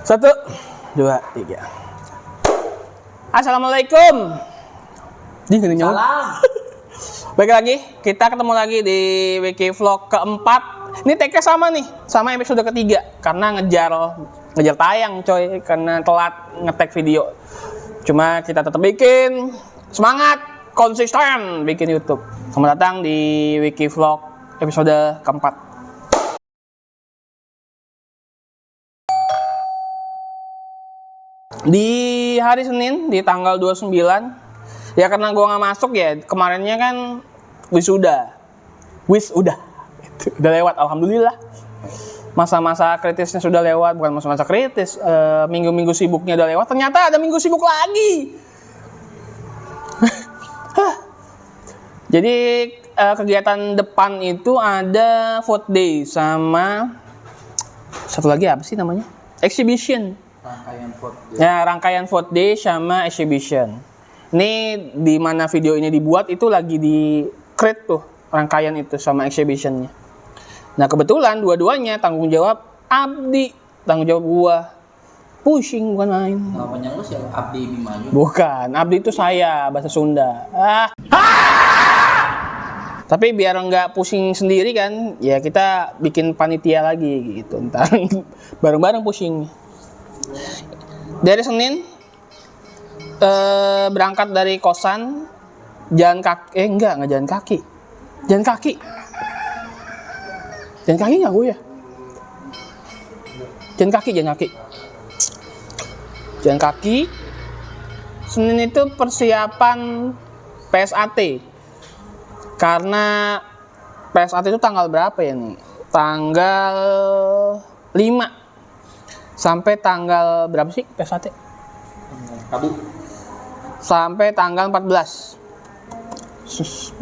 1, 2, 3. Assalamualaikum. Salam. Baik lagi, kita ketemu lagi di Wiki Vlog keempat. Ini tag-nya sama nih, sama episode ketiga. Karena ngejar tayang coy, karena telat nge-tag video. Cuma kita tetap bikin, semangat, konsisten bikin YouTube. Selamat datang di Wiki Vlog episode keempat. Di hari Senin, di tanggal 29, ya karena gue nggak masuk ya, kemarinnya kan wisuda, udah lewat, alhamdulillah. Masa-masa kritisnya sudah lewat, bukan masa-masa kritis, minggu-minggu sibuknya udah lewat, ternyata ada minggu sibuk lagi. Jadi kegiatan depan itu ada vote day sama satu lagi apa sih namanya? Exhibition. Rangkaian vote day. Ya, rangkaian vote day sama exhibition. Ini di mana video ini dibuat itu lagi di create tuh rangkaian itu sama exhibitionnya. Nah kebetulan dua-duanya tanggung jawab Abdi, tanggung jawab gua. Pusing bukan main. Namanya lu siapa? Abdi Bimanyu. Bukan, Abdi itu saya bahasa Sunda. Tapi biar nggak pusing sendiri kan, ya kita bikin panitia lagi gitu. Ntar bareng-bareng pusing. Dari Senin berangkat dari kosan, jalan kaki, enggak jalan kaki. Jalan kaki nggak gue ya? Jalan kaki. Senin itu persiapan PSAT. Karena PSAT itu tanggal berapa ya nih? Tanggal 5 sampai tanggal berapa sih PSAT? Rabu. Sampai tanggal 14.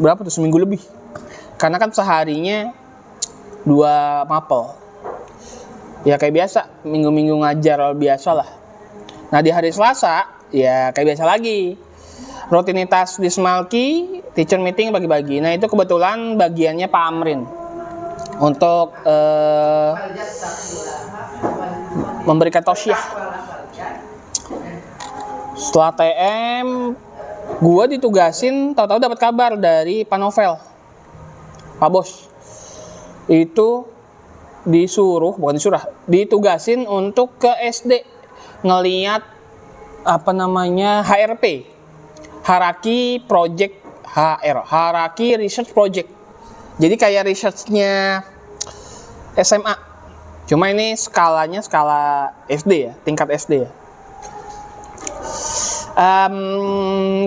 Berapa tuh? Seminggu lebih. Karena kan seharinya 2 mapel. Ya kayak biasa, minggu-minggu ngajar biasa lah. Nah di hari Selasa, ya kayak biasa lagi. Rutinitas di Smalki, teacher meeting bagi-bagi. Nah itu kebetulan bagiannya Pak Amrin. Untuk memberikan tausiah. Setelah TM, gue ditugasin, tahu-tahu dapat kabar dari Pak Novel, Pak Bos. Itu ditugasin untuk ke SD ngeliat HRP, Haraki Project Haraki Research Project. Jadi kayak researchnya SMA. Cuma ini skalanya skala SD ya, tingkat SD ya.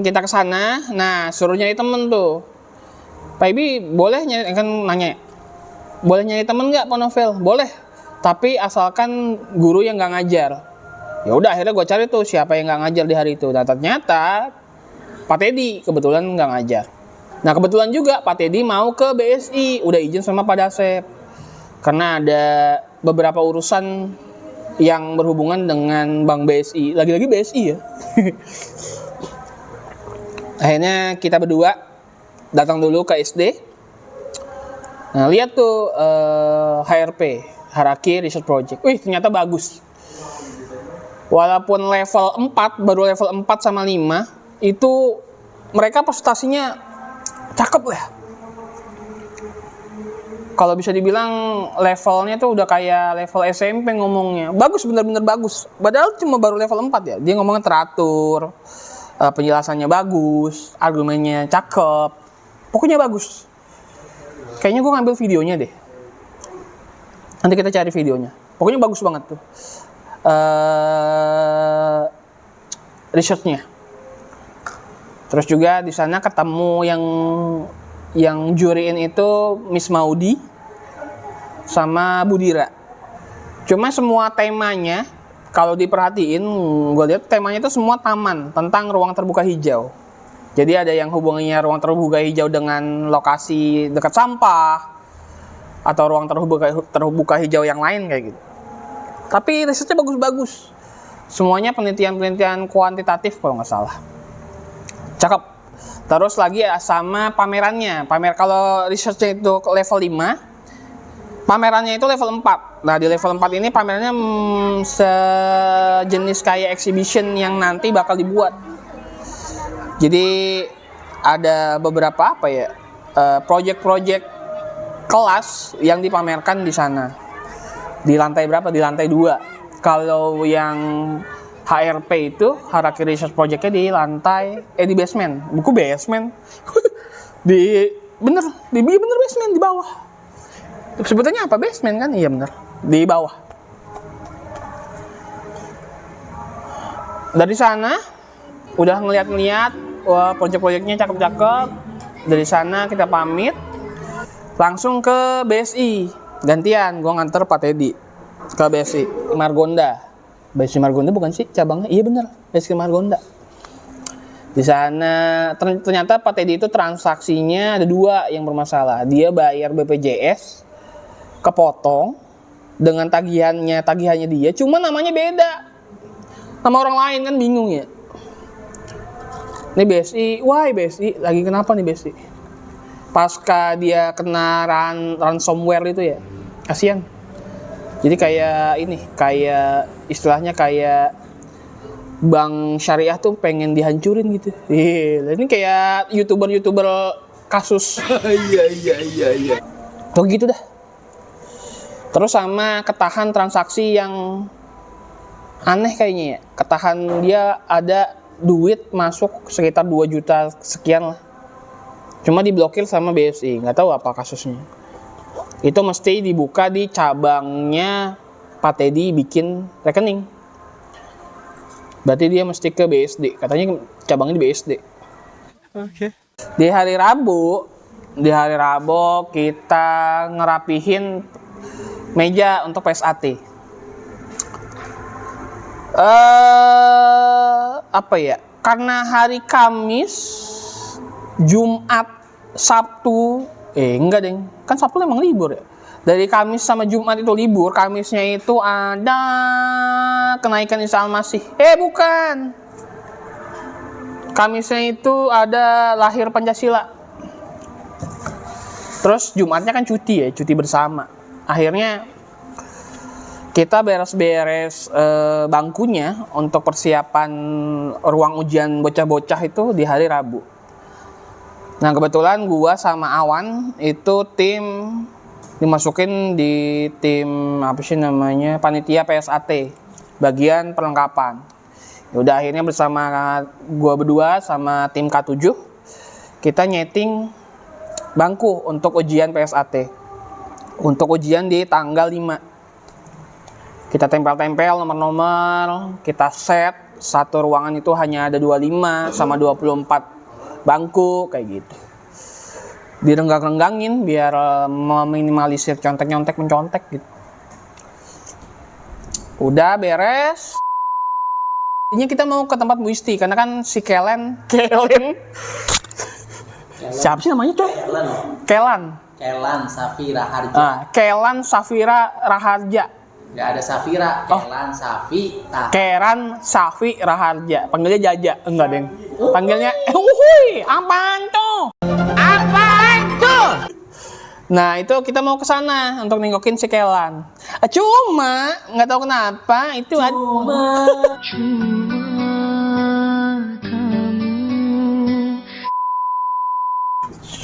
Kita ke sana. Nah, suruh nyari temen tuh. Pak Ibi boleh nyari, kan nanya, boleh nyari temen nggak Pak Novel? Boleh. Tapi asalkan guru yang nggak ngajar. Ya udah, akhirnya gue cari tuh siapa yang nggak ngajar di hari itu. Nah ternyata Pak Teddy kebetulan nggak ngajar. Nah kebetulan juga Pak Teddy mau ke BSI, udah izin sama Pak Dasep. Karena ada beberapa urusan yang berhubungan dengan Bank BSI. Lagi-lagi BSI ya. Akhirnya kita berdua datang dulu ke SD. Nah, lihat tuh HRP, Haraki Research Project. Wih, ternyata bagus. Walaupun level 4, baru level 4 sama 5, itu mereka presentasinya cakep lah. Kalau bisa dibilang levelnya tuh udah kayak level SMP ngomongnya. Bagus, bener-bener bagus. Padahal cuma baru level 4 ya. Dia ngomongnya teratur, penjelasannya bagus, argumennya cakep. Pokoknya bagus. Kayaknya gue ngambil videonya deh. Nanti kita cari videonya. Pokoknya bagus banget tuh. Researchnya. Terus juga di sana ketemu yang juriin itu Miss Maudi sama Budira. Cuma semua temanya kalau diperhatiin, gue lihat temanya itu semua taman, tentang ruang terbuka hijau. Jadi ada yang hubungannya ruang terbuka hijau dengan lokasi dekat sampah atau ruang terbuka hijau yang lain kayak gitu. Tapi risetnya bagus-bagus. Semuanya penelitian kuantitatif kalau nggak salah. Cakep. Terus lagi ya sama pamerannya. Kalau researchnya itu level 5, pamerannya itu level 4. Nah, di level 4 ini pamerannya sejenis kayak exhibition yang nanti bakal dibuat. Jadi ada beberapa apa ya, project-project kelas yang dipamerkan di sana. Di lantai berapa? Di lantai 2. Kalau yang HRP itu Haraki Research Project-nya di lantai di basement. Buku basement. bener basement di bawah. Sebutannya apa? Basement kan? Iya bener. Di bawah. Dari sana udah ngeliat-ngeliat, wah proyek-proyeknya cakep-cakep. Dari sana kita pamit langsung ke BSI. Gantian gua nganter Pak Teddy ke BSI Margonda. BSI Margonda bukan sih cabangnya? Iya bener, BSI Margonda. Di sana ternyata Pak Teddy itu transaksinya ada 2 yang bermasalah. Dia bayar BPJS kepotong dengan tagihannya dia, cuma namanya beda. Nama orang lain kan bingung ya. Ini BSI, why BSI? Lagi kenapa nih BSI? Pasca dia kena ransomware itu ya. Kasihan. Jadi kayak istilahnya kayak bank syariah tuh pengen dihancurin gitu. Ini kayak YouTuber kasus. Iya. Tuh gitu dah. Terus sama ketahan transaksi yang aneh kayaknya ya. Ketahan dia ada duit masuk sekitar 2 juta sekian lah. Cuma diblokir sama BSI. Nggak tahu apa kasusnya. Itu mesti dibuka di cabangnya Pak Teddy bikin rekening. Berarti dia mesti ke BSD. Katanya cabangnya di BSD. Oke. Di hari Rabu kita ngerapihin meja untuk PSAT. Apa ya? Karena hari Kamis, Jumat, Sabtu, enggak deng. Kan Sabtu emang libur ya. Dari Kamis sama Jumat itu libur. Kamisnya itu ada kenaikan Isa Al-Masih. Bukan. Kamisnya itu ada lahir Pancasila. Terus Jumatnya kan cuti ya, cuti bersama. Akhirnya kita beres-beres bangkunya untuk persiapan ruang ujian bocah-bocah itu di hari Rabu. Nah kebetulan gua sama Awan itu dimasukin di tim apa sih namanya, panitia PSAT bagian perlengkapan. Udah akhirnya bersama gua berdua sama tim K7 kita nyeting bangku untuk ujian PSAT. Untuk ujian di tanggal 5. Kita tempel-tempel nomor-nomor, kita set satu ruangan itu hanya ada 25 sama 24 bangku kayak gitu. Direnggang-renggangin biar meminimalisir contek-nyontek mencontek gitu. Udah beres. Ini kita mau ke tempat Bu Isti karena kan si Kelen. Siapa sih namanya coy? Kelan Safira Harja. Kelan Safira Raharja. Nggak ada Safira, Keran Safi Raharja. Panggilnya Jaja. Enggak, Deng. Panggilnya apaan tuh? Nah, itu kita mau ke sana untuk nengokin si Kelan. Cuma nggak tahu kenapa itu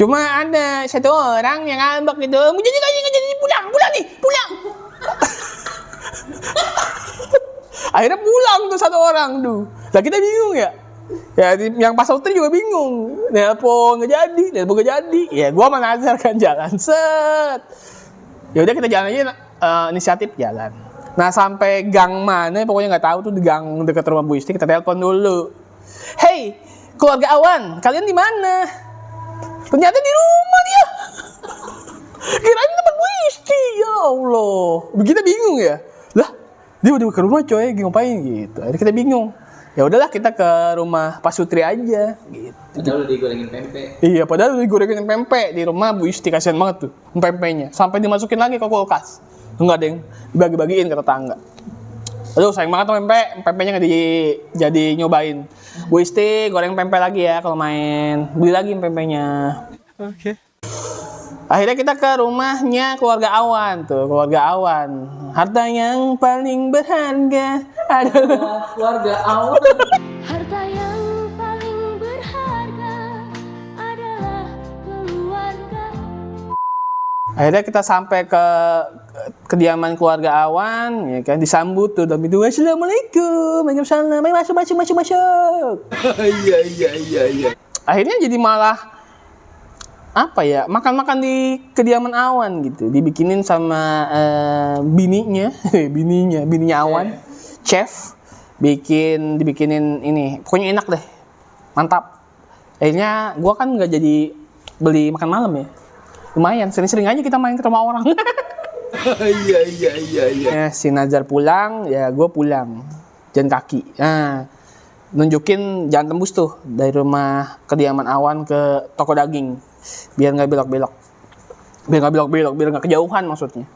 Cuma ada satu orang yang ngambek gitu. Jadi pulang nih. Akhirnya pulang tuh satu orang tuh. Lah kita bingung ya. Ya yang pas Utri juga bingung. Nelpon nggak jadi. Ya gua sama Nazar kan jalan set. Ya udah kita jalan aja inisiatif jalan. Nah sampai gang mana pokoknya nggak tahu tuh, di gang dekat rumah Bu Isti. Kita telepon dulu. Hey keluarga Awan, kalian di mana? Ternyata di rumah dia. Kirain tempat Bu Isti. Ya Allah. Kita bingung ya. Lah, dia udah ke rumah coy, ngapain gitu. Akhirnya kita bingung. Ya udahlah kita ke rumah Pak Sutri aja gitu. Padahal udah digorengin pempek. Iya, padahal udah digorengin pempek di rumah Bu Isti, kasihan banget tuh pempeknya. Sampai dimasukin lagi ke kulkas. Enggak, Deng. Dibagi-bagiin ke tetangga. Aduh, sayang banget tuh pempeknya nggak jadi nyobain. Bu Isti goreng pempek lagi ya kalau main. Beli lagi pempeknya. Oke. Akhirnya kita ke rumahnya keluarga Awan tuh, keluarga Awan. Harta yang paling berharga adalah Keluarga Awan. Harta yang paling berharga adalah keluarga. Akhirnya kita sampai ke kediaman keluarga Awan, ya kan, disambut tuh dalam itu, assalamualaikum, waalaikumsalam, ayo masuk. Iya. Akhirnya jadi malah apa ya, makan-makan di kediaman Awan gitu, dibikinin sama bininya Awan, chef, dibikinin ini, pokoknya enak deh, mantap. Akhirnya gua kan nggak jadi beli makan malam ya, lumayan sering-sering aja kita main ke rumah orang. Iya. Ya, si Nazar pulang, ya gue pulang, jalan kaki. Nah, nunjukin jalan tembus tuh dari rumah kediaman Awan ke toko daging, biar nggak belok-belok, biar nggak kejauhan maksudnya.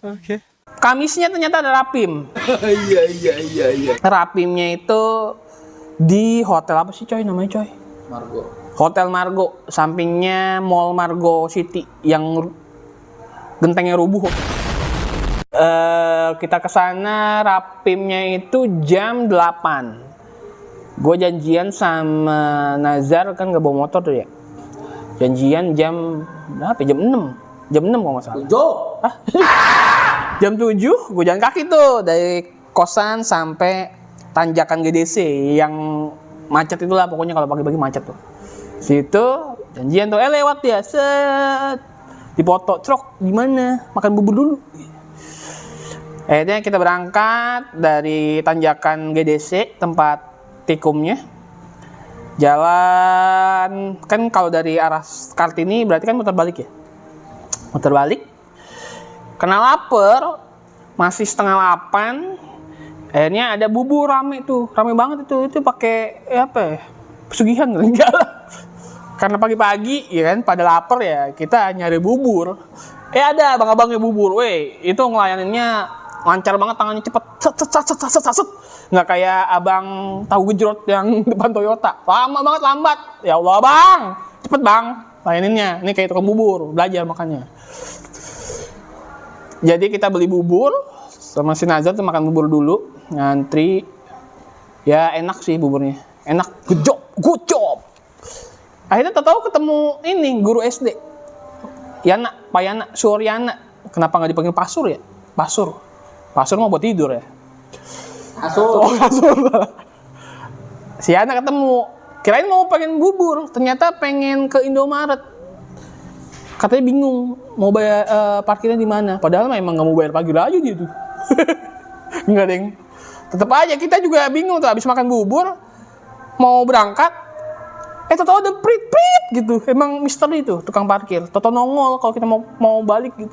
Oke. Kamisnya ternyata ada rapim. Iya. Rapimnya itu di hotel apa sih coy namanya coy? Margo. Hotel Margo, sampingnya Mall Margo City yang gentengnya rubuh. Kita kesana, rapimnya itu jam 8. Gue janjian sama Nazar, kan gak bawa motor tuh ya. Janjian jam berapa? Jam 6. Jam 6 kalau nggak salah. 7. Hah? Jam 7 gue jalan kaki tuh dari kosan sampai tanjakan GDC yang macet itulah, pokoknya kalau pagi-pagi macet tuh. Situ janjian tuh, lewat ya, set, dipoto, trok, gimana? Makan bubur dulu. Akhirnya kita berangkat dari tanjakan GDC, tempat tikumnya. Jalan, kan kalau dari arah Kartini berarti kan muter balik ya. Muter balik. Kena lapar, masih setengah 8. Akhirnya ada bubur rame tuh, rame banget itu pakai apa ya? Pesugihan enggak lah. Karena pagi-pagi ya kan pada lapar ya, kita nyari bubur. Ada abang-abangnya bubur, itu ngelayaninnya lancar banget, tangannya cepet, set. Nggak kayak abang tahu gejrot yang depan Toyota, lama banget, lambat. Ya Allah bang, cepet bang, layaninnya. Ini kayak tukang bubur, belajar makanya. Jadi kita beli bubur, sama si Nazar tuh makan bubur dulu, ngantri. Ya enak sih buburnya, enak, gocop. Akhirnya tahu ketemu ini guru SD, Pak Yana, Suryana. Kenapa nggak dipanggil Pasur ya? Pasur mau buat tidur ya. Kasur. Si Yana ketemu, kirain mau pengen bubur, ternyata pengen ke Indomaret. Katanya bingung mau bayar parkirnya di mana. Padahal memang nggak mau bayar parkir aja dia tuh. Enggak deng. Tetap aja kita juga bingung tuh, habis makan bubur mau berangkat. Toto ada prit gitu. Emang misteri itu tukang parkir. Toto nongol kalau kita mau balik gitu.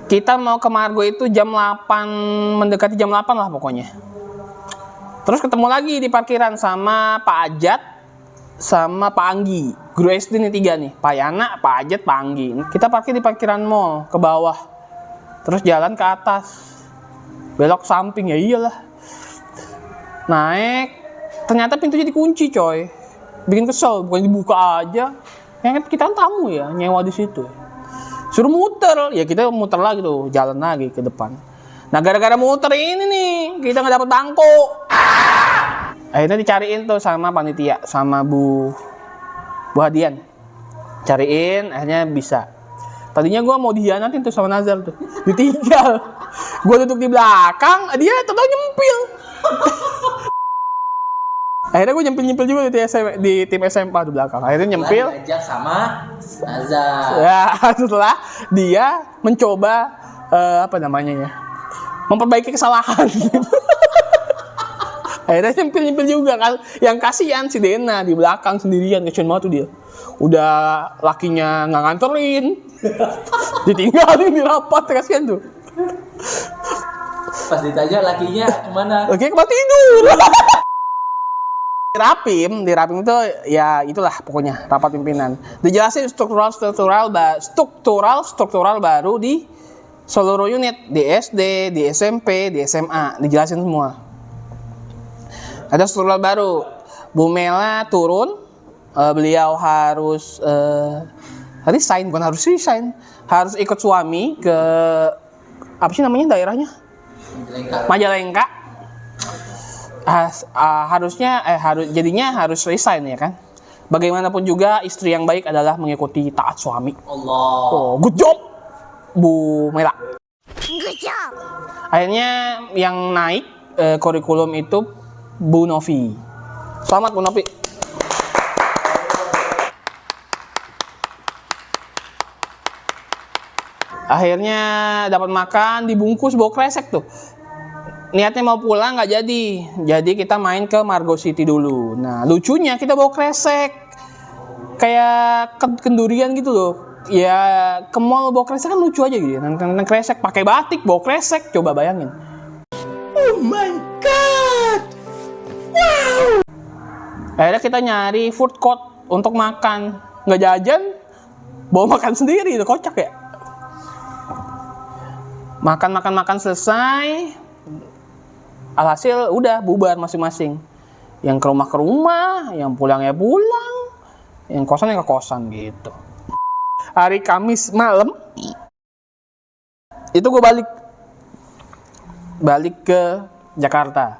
Kita mau ke Margo itu jam 8, mendekati jam 8 lah pokoknya. Terus ketemu lagi di parkiran sama Pak Ajat, sama Pak Anggi. Guru SD nih 3 nih, Pak Yana, Pak Ajat, Pak Anggi. Kita parkir di parkiran mall, ke bawah. Terus jalan ke atas. Belok samping, ya iyalah. Naik, ternyata pintunya dikunci coy. Bikin kesel, bukan dibuka aja. Yang kita kan tamu ya, nyewa di situ. Suruh muter, ya kita muter lagi tuh, jalan lagi ke depan. Nah gara-gara muter ini nih, kita nggak dapet bangku. Akhirnya dicariin tuh sama panitia, sama Bu Hadian. Cariin, akhirnya bisa. Tadinya gue mau dihianatin tuh sama Nazar tuh, ditinggal. Gue duduk di belakang, dia tetap nyempil. Akhirnya gue nyempil juga di tim SMA di belakang. Akhirnya nyempil. Diajak sama Nazar. Ya, setelah dia mencoba memperbaiki kesalahan. Akhirnya nyempil juga kan. Yang kasihan si Dena di belakang sendirian, kesian banget tuh dia. Udah lakinya nggak nganterin, ditinggalin di rapat, kasihan tuh. Pas ditanya lakinya kemana? Oke, kemana tidur. Di rapim itu ya itulah pokoknya rapat pimpinan. Dijelasin struktural baru di seluruh unit, di SD, di SMP, di SMA, dijelasin semua. Ada struktural baru. Bu Mela turun, beliau harus Resign, bukan harus resign, harus ikut suami ke apa sih namanya daerahnya, Majalengka. Jadinya harus resign ya kan. Bagaimanapun juga istri yang baik adalah mengikuti taat suami. Allah. Oh, good job Bu Mela. Good job. Akhirnya yang naik kurikulum itu Bu Novi. Selamat Bu Novi. Akhirnya dapat makan, dibungkus bawa kresek tuh. Niatnya mau pulang nggak jadi kita main ke Margo City dulu. Nah lucunya kita bawa kresek kayak kendurian gitu loh. Ya ke mall bawa kresek kan lucu aja gitu. Nang kresek pakai batik bawa kresek, coba bayangin. Oh my god, wow. Akhirnya kita nyari food court untuk makan, nggak jajan, bawa makan sendiri, itu kocak ya. Makan selesai. Alhasil udah bubar masing-masing. Yang ke rumah, yang pulang ya pulang, yang kosan ya ke kosan gitu. Hari Kamis malam itu gue balik ke Jakarta.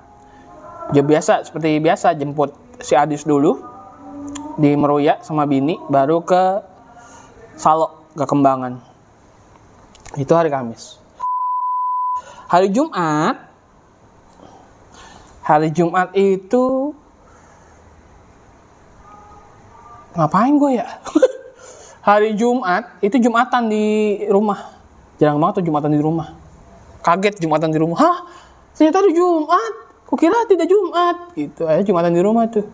Seperti biasa jemput si Adis dulu di Meruya sama bini, baru ke Salok ke Kembangan. Itu hari Kamis. Hari Jumat itu ngapain gue ya? Hari Jumat itu Jumatan di rumah. Jarang banget tuh Jumatan di rumah. Kaget Jumatan di rumah. Hah? Ternyata hari Jumat. Kukira tidak Jumat. Gitu. Jumatan di rumah tuh.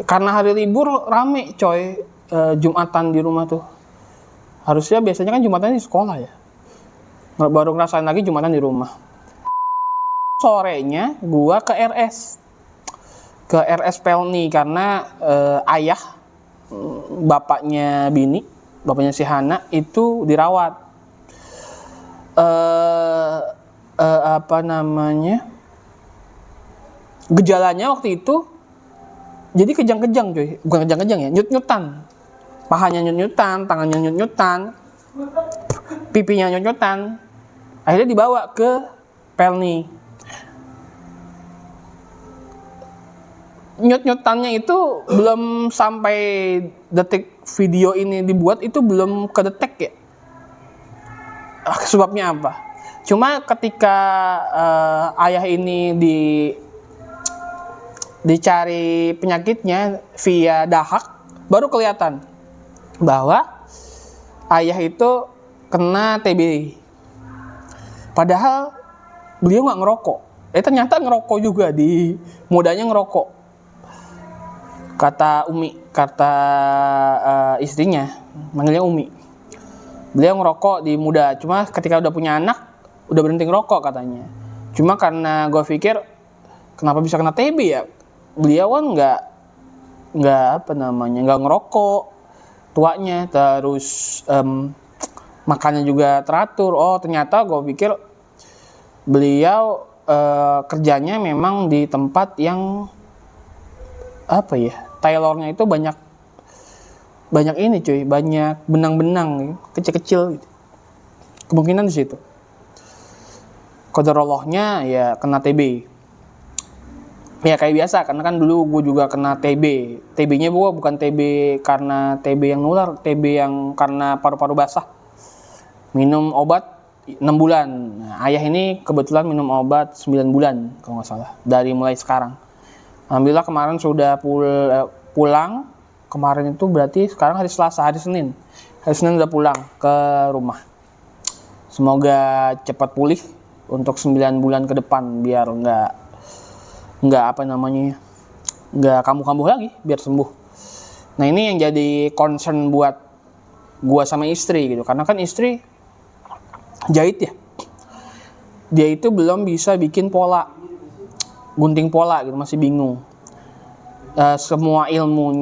Karena hari libur rame coy. Jumatan di rumah tuh. Harusnya biasanya kan Jumatan di sekolah ya. Baru ngerasain lagi Jumatan di rumah. Sorenya gua ke RS Pelni karena ayah bapaknya bini, bapaknya si Hana itu dirawat. Gejalanya waktu itu jadi kejang-kejang coy, bukan kejang-kejang ya, nyut-nyutan, pahanya nyut-nyutan, tangannya nyut-nyutan, pipinya nyut-nyutan. Akhirnya dibawa ke Pelni. Nyut-nyutannya itu belum sampai detik video ini dibuat itu belum kedetek ya. Sebabnya apa? Cuma ketika ayah ini dicari penyakitnya via dahak, baru kelihatan bahwa ayah itu kena TB. Padahal beliau nggak ngerokok. Ternyata ngerokok juga, di mudanya ngerokok. Kata istrinya, manggilnya Umi. Beliau ngerokok di muda, cuma ketika udah punya anak, udah berhenti ngerokok katanya. Cuma karena gue pikir, kenapa bisa kena TB ya? Beliau kan nggak ngerokok tuanya, terus makannya juga teratur. Oh ternyata gue pikir beliau kerjanya memang di tempat yang Taylornya itu banyak ini cuy, banyak benang-benang kecil-kecil gitu. Kemungkinan di situ. Qadarallahnya ya kena TB. Ya kayak biasa, karena kan dulu gue juga kena TB. TB-nya gue bukan TB karena TB yang nular, TB yang karena paru-paru basah. Minum obat 6 bulan. Nah, ayah ini kebetulan minum obat 9 bulan kalau nggak salah, dari mulai sekarang. Alhamdulillah kemarin sudah pulang. Kemarin itu berarti sekarang hari Selasa, hari Senin. Hari Senin udah pulang ke rumah. Semoga cepat pulih untuk 9 bulan ke depan, biar nggak kambuh-kambuh lagi, biar sembuh. Nah ini yang jadi concern buat gua sama istri gitu, karena kan istri jahit ya, dia itu belum bisa bikin pola, gunting pola gitu, masih bingung. Semua ilmu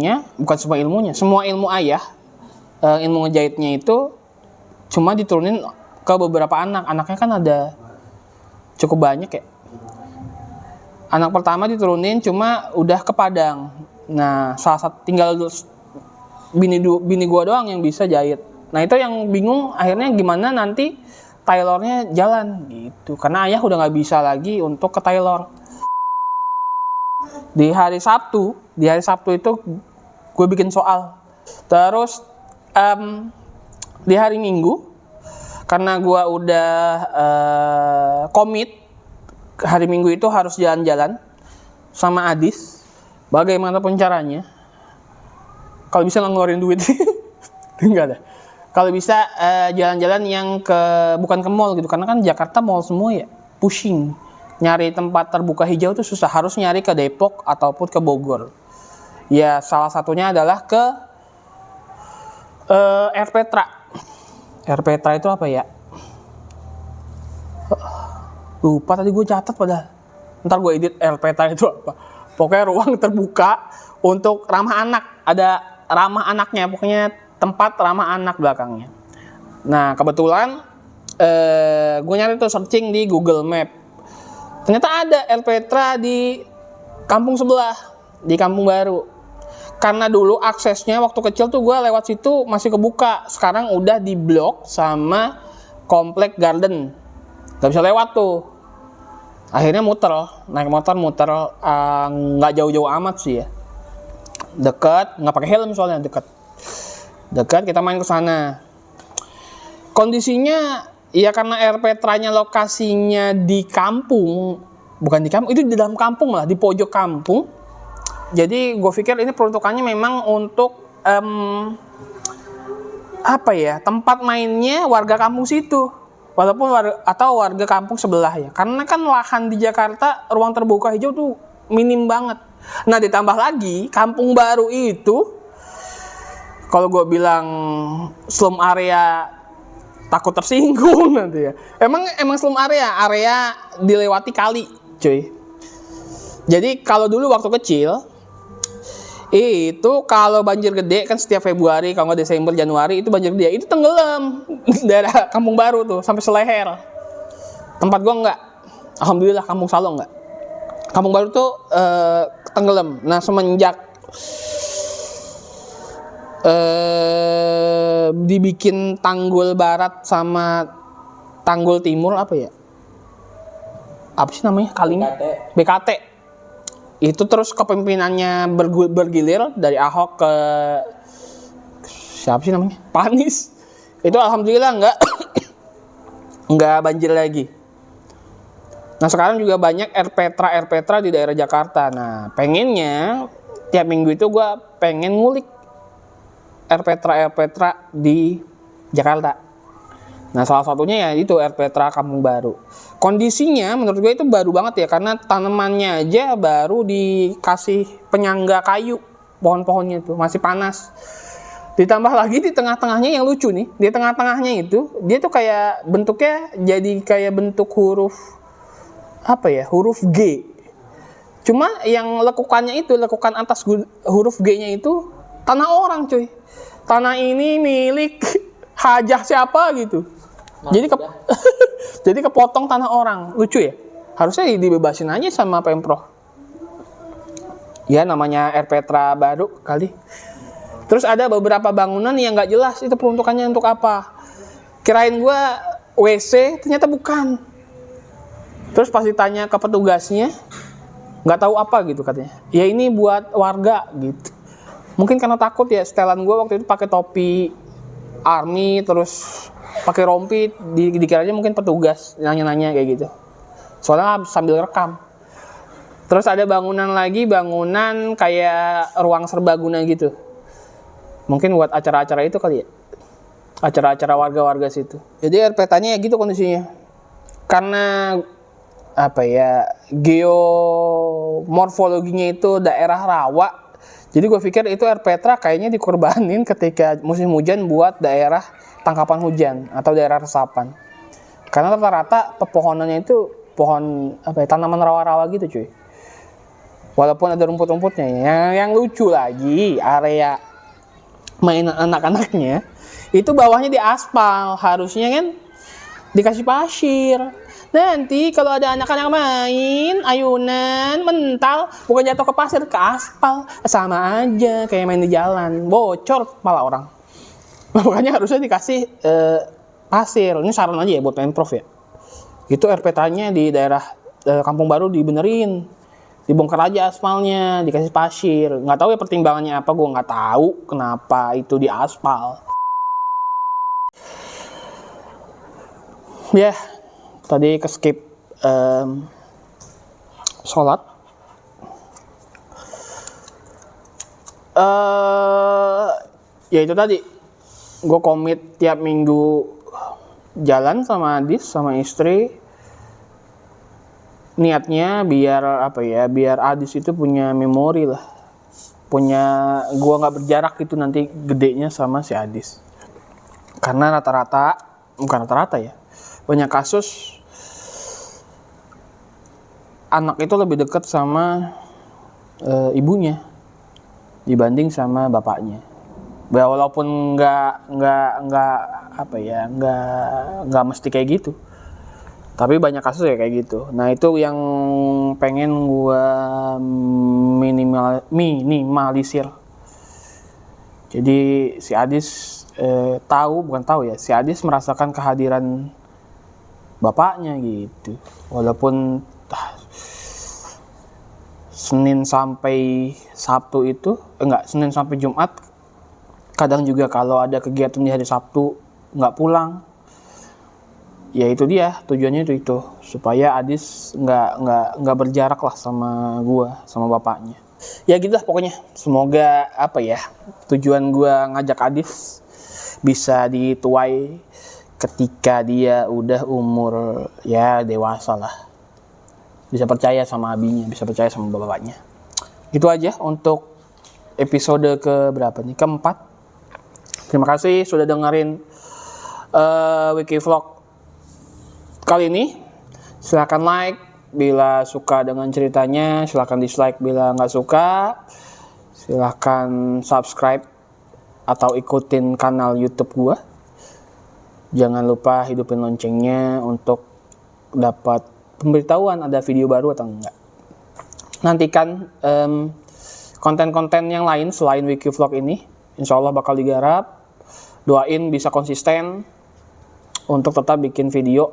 ayah, ilmu ngejahitnya itu cuma diturunin ke beberapa anaknya kan ada cukup banyak ya. Anak pertama diturunin cuma udah ke Padang. Nah, tinggal bini gua doang yang bisa jahit. Nah itu yang bingung akhirnya gimana nanti tailornya jalan gitu. Karena ayah udah nggak bisa lagi untuk ke tailor. Di hari Sabtu itu gue bikin soal. Terus di hari Minggu karena gue udah komit hari Minggu itu harus jalan-jalan sama Adis. Bagaimanapun caranya, kalau bisa ngeluarin duit, enggak ada. Kalau bisa jalan-jalan yang bukan ke mall gitu, karena kan Jakarta mall semua ya, pushing. Nyari tempat terbuka hijau tuh susah, harus nyari ke Depok ataupun ke Bogor. Ya salah satunya adalah ke Air Petra. Air Petra itu apa ya? Lupa tadi gue catat padahal. Ntar gue edit Air Petra itu apa. Pokoknya ruang terbuka untuk ramah anak. Ada ramah anaknya, pokoknya tempat ramah anak belakangnya. Nah kebetulan gue nyari tuh searching di Google Map. Ternyata ada Air Petra di kampung sebelah, di Kampung Baru. Karena dulu aksesnya waktu kecil tuh gue lewat situ masih kebuka. Sekarang udah diblok sama Komplek Garden. Gak bisa lewat tuh. Akhirnya naik motor muter, nggak jauh-jauh amat sih ya. Dekat, nggak pakai helm soalnya dekat kita main ke sana. Kondisinya ya karena Air Petranya lokasinya di kampung, bukan di kampung, itu di dalam kampung lah, di pojok kampung. Jadi gue pikir ini peruntukannya memang untuk tempat mainnya warga kampung situ. Walaupun warga kampung sebelah ya. Karena kan lahan di Jakarta ruang terbuka hijau tuh minim banget. Nah ditambah lagi Kampung Baru itu, kalau gue bilang slum area takut tersinggung nanti ya. Emang slum area dilewati kali, cuy. Jadi kalau dulu waktu kecil itu kalau banjir gede kan setiap Februari, kalau nggak Desember, Januari itu banjir gede, itu tenggelam daerah Kampung Baru tuh sampai seleher. Tempat gua nggak, alhamdulillah Kampung Salo nggak. Kampung Baru tuh tenggelam. Nah semenjak dibikin tanggul barat sama tanggul timur apa sih namanya kalinya? BKT. Itu terus kepemimpinannya bergilir dari Ahok ke siapa sih namanya? Pak Anies. Itu alhamdulillah nggak banjir lagi. Nah sekarang juga banyak Air Petra di daerah Jakarta. Nah pengennya tiap minggu itu gue pengen ngulik Air Petra di Jakarta. Nah salah satunya ya itu Air Petra Kampung Baru. Kondisinya menurut gue itu baru banget ya, karena tanamannya aja baru dikasih penyangga kayu, pohon-pohonnya itu masih panas. Ditambah lagi di tengah-tengahnya yang lucu nih, di tengah-tengahnya itu dia tuh kayak bentuknya jadi kayak bentuk huruf G. Cuma yang lekukan atas huruf G-nya itu tanah orang, cuy. Tanah ini milik hajah siapa gitu. Jadi kepotong tanah orang. Lucu ya? Harusnya dibebasin aja sama Pemprov. Ya namanya Air Petra baru kali. Terus ada beberapa bangunan yang nggak jelas itu peruntukannya untuk apa. Kirain gue WC, ternyata bukan. Terus pas ditanya ke petugasnya, nggak tahu apa gitu katanya. Ya ini buat warga gitu. Mungkin karena takut ya, setelan gue waktu itu pakai topi army terus pakai rompi, dikiranya mungkin petugas nanya-nanya kayak gitu. Soalnya sambil rekam. Terus ada bangunan kayak ruang serbaguna gitu. Mungkin buat acara-acara itu kali ya. Acara-acara warga-warga situ. Jadi Air Petranya ya gitu kondisinya. Karena geomorfologinya itu daerah rawa. Jadi gue pikir itu Air Petra kayaknya dikorbanin ketika musim hujan buat daerah tangkapan hujan atau daerah resapan. Karena rata-rata pepohonannya itu pohon tanaman rawa-rawa gitu, cuy. Walaupun ada rumput-rumputnya. Yang lucu lagi, area mainan anak-anaknya itu bawahnya diaspal, harusnya kan dikasih pasir. Nanti kalau ada anak-anak main, ayunan, mental, bukan jatuh ke pasir, ke aspal. Sama aja kayak main di jalan. Bocor kepala orang. Makanya harusnya dikasih pasir. Ini saran aja ya buat Pemprov ya. Itu RPTA-nya di daerah Kampung Baru dibenerin. Dibongkar aja aspalnya, dikasih pasir. Nggak tahu ya pertimbangannya apa, gue nggak tahu kenapa itu di aspal. Ya, tadi keskip sholat. Ya itu tadi, gue komit tiap minggu jalan sama Adis, sama istri. Niatnya biar apa ya, biar Adis itu punya memori lah. Gue nggak berjarak itu nanti gedenya sama si Adis. Karena bukan rata-rata ya, banyak kasus anak itu lebih dekat sama ibunya dibanding sama bapaknya. Walaupun nggak mesti kayak gitu, tapi banyak kasus ya kayak gitu. Nah itu yang pengen gua minimalisir. Jadi si Adis si Adis merasakan kehadiran bapaknya gitu. Walaupun Senin sampai Sabtu itu, Senin sampai Jumat, kadang juga kalau ada kegiatan di hari Sabtu nggak pulang. Ya itu dia, tujuannya itu supaya Adis nggak berjarak lah sama gua, sama bapaknya. Ya gitu lah pokoknya. Semoga tujuan gua ngajak Adis bisa dituai ketika dia udah umur ya dewasa lah. Bisa percaya sama abinya, bisa percaya sama bapaknya. Gitu aja untuk episode keberapa nih? Keempat. Terima kasih sudah dengerin Wiki Vlog kali ini. Silahkan like bila suka dengan ceritanya, silahkan dislike bila nggak suka. Silahkan subscribe atau ikutin kanal YouTube gua. Jangan lupa hidupin loncengnya untuk dapat pemberitahuan ada video baru atau enggak. Nantikan konten-konten yang lain selain Wiki Vlog ini, insya Allah bakal digarap. Doain bisa konsisten untuk tetap bikin video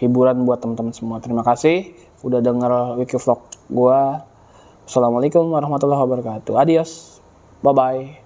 hiburan buat teman-teman semua. Terima kasih udah denger Wiki Vlog gua. Assalamualaikum warahmatullahi wabarakatuh. Adios. Bye bye.